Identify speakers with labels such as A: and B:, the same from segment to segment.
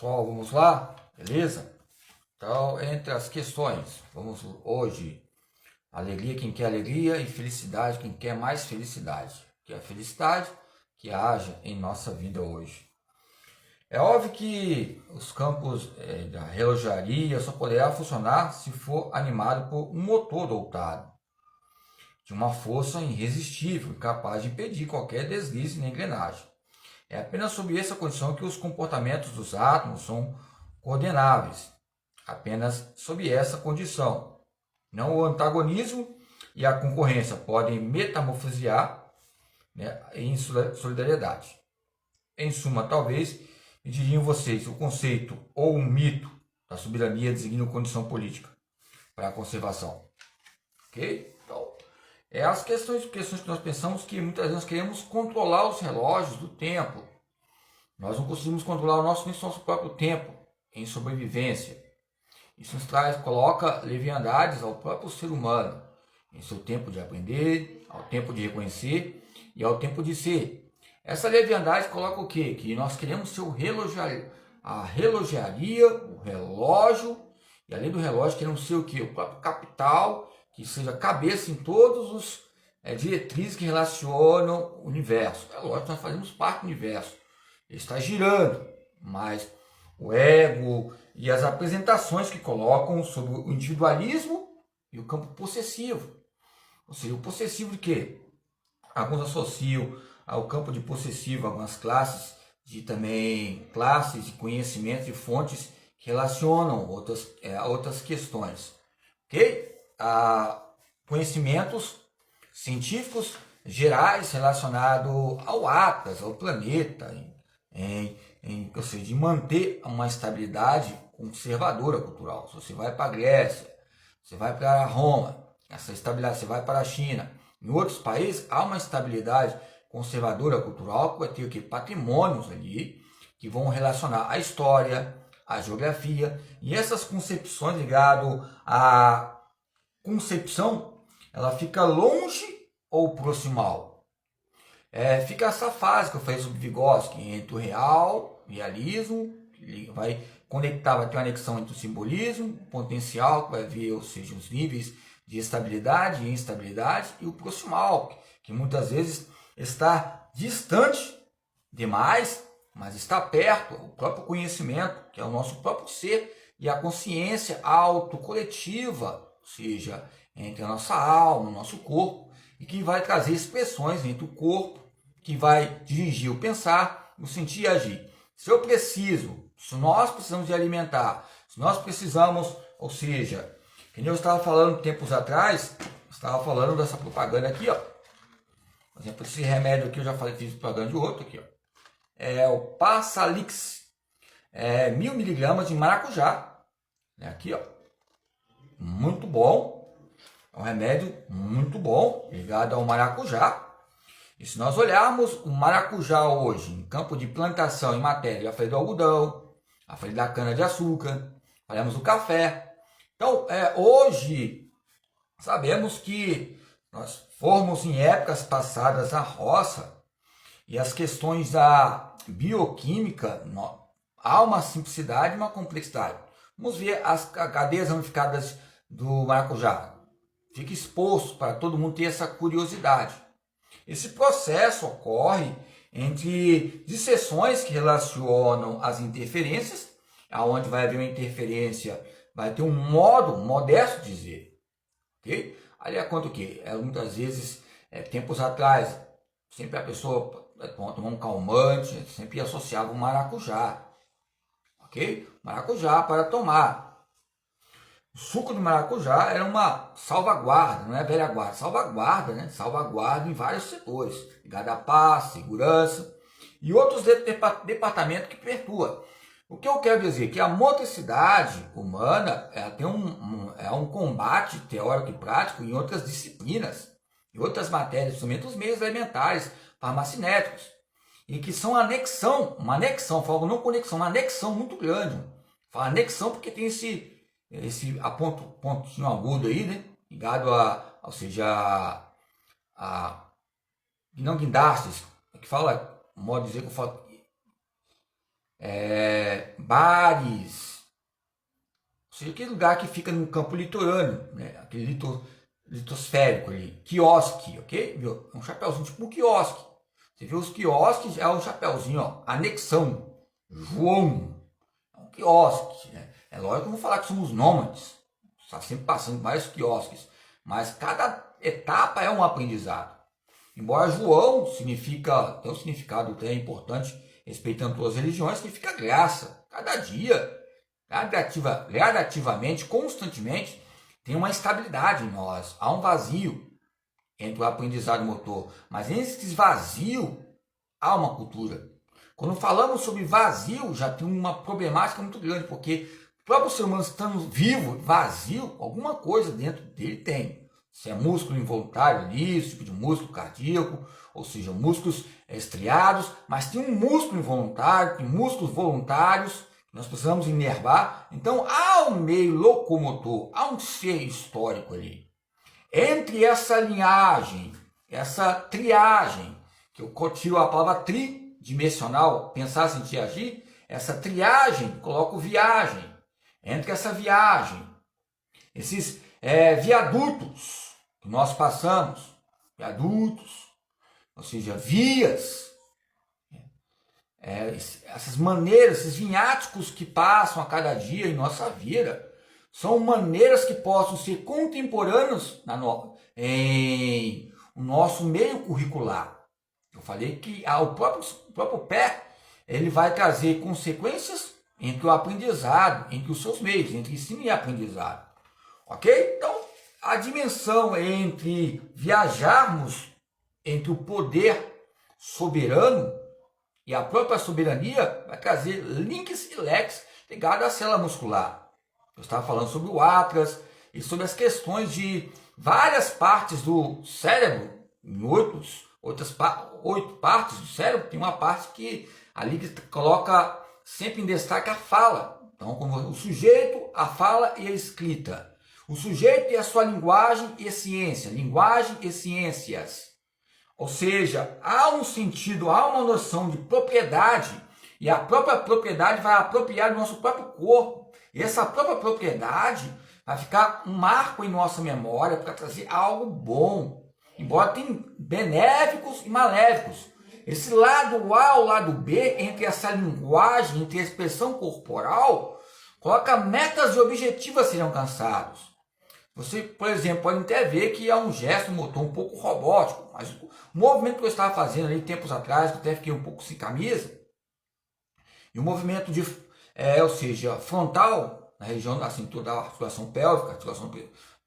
A: Pessoal, vamos lá? Beleza? Então, entre as questões, vamos hoje, alegria quem quer alegria e felicidade quem quer mais felicidade. Que é a felicidade que haja em nossa vida hoje. É óbvio que os campos da relojaria só poderá funcionar se for animado por um motor doutado, de uma força irresistível, capaz de impedir qualquer deslize na engrenagem. É apenas sob essa condição que os comportamentos dos átomos são coordenáveis. Apenas sob essa condição. Não o antagonismo e a concorrência podem metamorfosear, em solidariedade. Em suma, talvez, me diriam vocês, o conceito ou um mito da soberania designa condição política para a conservação. Ok? Então, as questões que nós pensamos que muitas vezes nós queremos controlar os relógios do tempo. Nós não conseguimos controlar o nosso próprio tempo em sobrevivência. Isso nos coloca leviandades ao próprio ser humano, em seu tempo de aprender, ao tempo de reconhecer e ao tempo de ser. Essa leviandade coloca o quê? Que nós queremos ser a relojaria, o relógio, e além do relógio queremos ser o quê? O próprio capital, que seja cabeça em todos os diretrizes que relacionam o universo. É lógico que nós fazemos parte do universo. Ele está girando, mas o ego e as apresentações que colocam sobre o individualismo e o campo possessivo. Ou seja, o possessivo de quê? Alguns associam ao campo de possessivo algumas classes de conhecimentos e fontes que relacionam outras questões. Ok? Conhecimentos científicos gerais relacionados ao Atlas, ao planeta, ou seja, de manter uma estabilidade conservadora cultural. Se você vai para a Grécia, você vai para Roma, essa estabilidade, você vai para a China, em outros países há uma estabilidade conservadora cultural que vai ter patrimônios ali que vão relacionar a história, a geografia, e essas concepções ligadas à concepção, ela fica longe ou proximal. Fica essa fase que eu falei sobre Vygotsky, entre o realismo, que vai conectar, vai ter uma anexão entre o simbolismo, o potencial, que vai ver, ou seja, os níveis de estabilidade e instabilidade, e o proximal, que muitas vezes está distante demais, mas está perto, o próprio conhecimento, que é o nosso próprio ser, e a consciência autocoletiva, ou seja, entre a nossa alma, o nosso corpo, e que vai trazer expressões entre o corpo, que vai dirigir o pensar, o sentir e agir. Se nós precisamos de alimentar, se nós precisamos, ou seja, que nem eu estava falando tempos atrás, estava falando dessa propaganda aqui, ó. Por exemplo, esse remédio aqui, eu já falei, fiz propaganda de outro aqui, ó. É o Passalix, 1000 miligramas de maracujá. Aqui, ó. Muito bom. É um remédio muito bom, ligado ao maracujá. E se nós olharmos o maracujá hoje, em campo de plantação em matéria, já falei do algodão, já falei da cana-de-açúcar, falamos do café. Então, hoje, sabemos que nós fomos em épocas passadas na roça e as questões da bioquímica, há uma simplicidade e uma complexidade. Vamos ver as cadeias ramificadas do maracujá. Fica exposto para todo mundo ter essa curiosidade. Esse processo ocorre entre disseções que relacionam as interferências, aonde vai haver uma interferência, vai ter um modo modesto de dizer. Okay? Ali é quanto que? Muitas vezes, tempos atrás, sempre a pessoa tomar um calmante, sempre associava o maracujá. Ok? Maracujá para tomar. O suco de maracujá era uma salvaguarda, não é velha guarda, salvaguarda, né? Salvaguarda em vários setores, ligado à paz, segurança e outros departamentos que perpetuam. O que eu quero dizer é que a motricidade humana tem um combate teórico e prático em outras disciplinas, em outras matérias, principalmente os meios elementares, farmacinéticos, e que são uma anexão, falo não conexão, uma anexão muito grande. Falo anexão porque tem esse pontinho agudo aí, né? Ligado ou seja, não guindastes, que fala, modo de dizer que eu falo, bares, ou seja, aquele lugar que fica no campo litorâneo, né? Aquele litosférico ali, quiosque, ok? Viu? É um chapéuzinho tipo um quiosque. Você vê os quiosques, é um chapéuzinho, ó, anexão, João, é um quiosque, né? É lógico que eu vou falar que somos nômades, está sempre passando vários quiosques, mas cada etapa é um aprendizado. Embora João tem um significado até importante, respeitando todas as religiões, significa graça. Cada dia, gradativamente, constantemente, tem uma estabilidade em nós. Há um vazio entre o aprendizado motor, mas nesse vazio há uma cultura. Quando falamos sobre vazio, já tem uma problemática muito grande, porque o próprio ser humano estando vivo, vazio, alguma coisa dentro dele tem. Se é músculo involuntário ali, tipo de músculo cardíaco, ou seja, músculos estriados, mas tem um músculo involuntário, tem músculos voluntários, que nós precisamos inervar. Então há um meio locomotor, há um ser histórico ali. Entre essa linhagem, essa triagem, que eu tiro a palavra tridimensional, pensar, sentir, agir, essa triagem, coloco viagem. Entre essa viagem, esses viadutos que nós passamos, viadutos, ou seja, vias, essas maneiras, esses viáticos que passam a cada dia em nossa vida, são maneiras que possam ser contemporâneas em o nosso meio curricular. Eu falei que o próprio pé, ele vai trazer consequências entre o aprendizado, entre os seus meios, entre ensino e aprendizado. Ok? Então, a dimensão entre viajarmos entre o poder soberano e a própria soberania vai trazer links e leques ligados à célula muscular. Eu estava falando sobre o atlas e sobre as questões de várias partes do cérebro, em oito partes do cérebro, tem uma parte que ali que coloca sempre em destaque a fala. Então, como o sujeito, a fala e a escrita. O sujeito e a sua linguagem e ciência, linguagem e ciências. Ou seja, há um sentido, há uma noção de propriedade, e a própria propriedade vai apropriar do nosso próprio corpo. E essa própria propriedade vai ficar um marco em nossa memória para trazer algo bom. Embora tenha benéficos e maléficos. Esse lado A ou lado B, entre essa linguagem, entre a expressão corporal, coloca metas e objetivos a serem alcançados. Você, por exemplo, pode até ver que há um gesto motor um pouco robótico, mas o movimento que eu estava fazendo ali tempos atrás, que eu até fiquei um pouco sem camisa, e o movimento ou seja, frontal, na região da cintura da articulação pélvica, articulação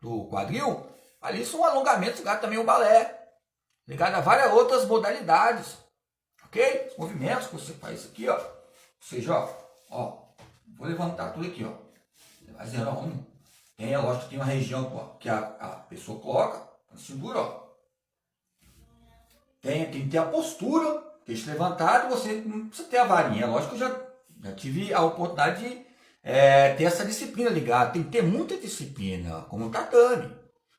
A: do quadril, ali são alongamentos ligados também ao balé, ligado a várias outras modalidades, ok? Os movimentos que você faz aqui, ó, ou seja, ó, vou levantar tudo aqui, ó, fazendo lógico que tem uma região que a pessoa coloca na cintura, ó, tem que ter a postura, queixo levantado, você não precisa ter a varinha, lógico que eu já tive a oportunidade de ter essa disciplina ligada. Tem que ter muita disciplina, como o tatame.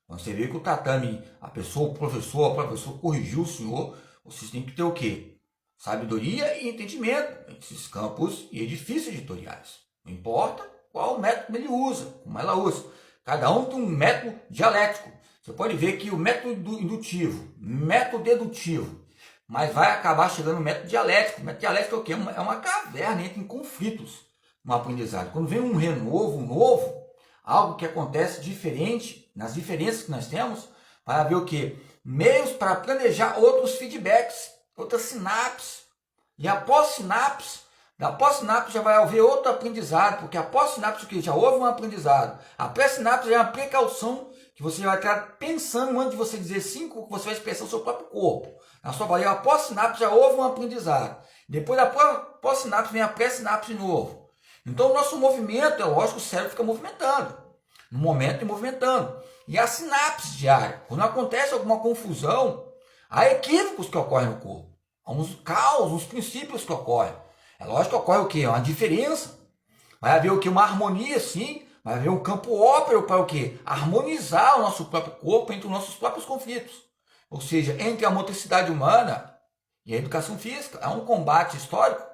A: Quando você vê que o tatame, o professor corrigiu o senhor, vocês têm que ter o quê? Sabedoria e entendimento nesses campos e edifícios editoriais. Não importa qual método ele usa, como ela usa. Cada um tem um método dialético. Você pode ver que o método indutivo, método dedutivo, mas vai acabar chegando no método dialético. O método dialético é o quê? É uma caverna, entra em conflitos no aprendizado. Quando vem um renovo, novo, algo que acontece diferente, nas diferenças que nós temos, vai haver o quê? Meios para planejar outros feedbacks, outras sinapses. E após sinapse, da pós-sinapse já vai haver outro aprendizado, porque a pós-sinapse o quê? Já houve um aprendizado. A pré-sinapse já é uma precaução que você vai estar pensando antes de você dizer sim, que você vai expressar o seu próprio corpo. Na sua baleia, a pós-sinapse já houve um aprendizado. Depois da pós-sinapse vem a pré-sinapse de novo. Então o nosso movimento, é lógico, o cérebro fica movimentando. No momento, movimentando. E a sinapse diária, quando acontece alguma confusão, há equívocos que ocorrem no corpo. Há uns caos, uns princípios que ocorrem. É lógico que ocorre o quê? Uma diferença. Vai haver o quê? Uma harmonia, sim. Vai haver um campo ópero para o quê? Harmonizar o nosso próprio corpo entre os nossos próprios conflitos. Ou seja, entre a motricidade humana e a educação física. É um combate histórico